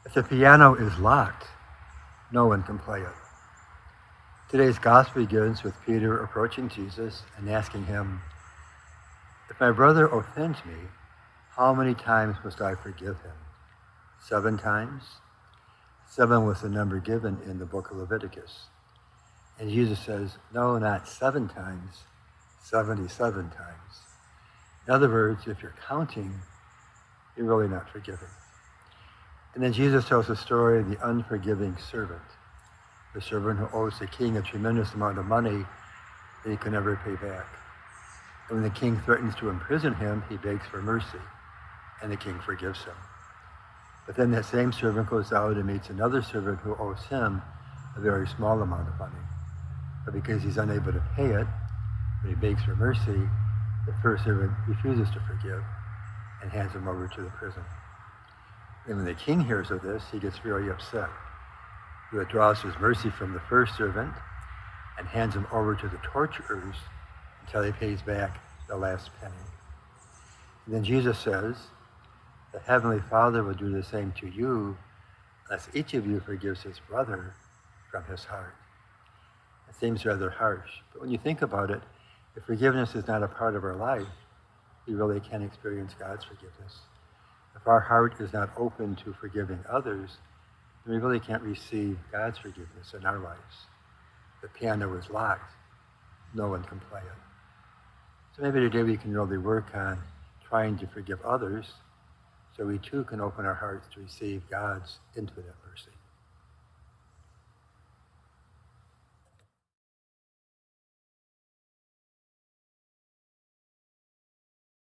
If the piano is locked, no one can play it. Today's gospel begins with Peter approaching Jesus and asking him, "If my brother offends me, how many times must I forgive him? 7 times?" 7 was the number given in the book of Leviticus. And Jesus says, no, not 7 times, 77 times. In other words, if you're counting, you're really not forgiving. And then Jesus tells the story of the unforgiving servant, the servant who owes the king a tremendous amount of money that he can never pay back. And when the king threatens to imprison him, he begs for mercy, and the king forgives him. But then that same servant goes out and meets another servant who owes him a very small amount of money. But because he's unable to pay it, when he begs for mercy, the first servant refuses to forgive and hands him over to the prison. And when the king hears of this, he gets very upset. He withdraws his mercy from the first servant and hands him over to the torturers until he pays back the last penny. And then Jesus says, the Heavenly Father will do the same to you unless each of you forgives his brother from his heart. It seems rather harsh, but when you think about it, if forgiveness is not a part of our life, we really can't experience God's forgiveness. If our heart is not open to forgiving others, then we really can't receive God's forgiveness in our lives. The piano is locked. No one can play it. So maybe today we can really work on trying to forgive others so we too can open our hearts to receive God's infinite mercy.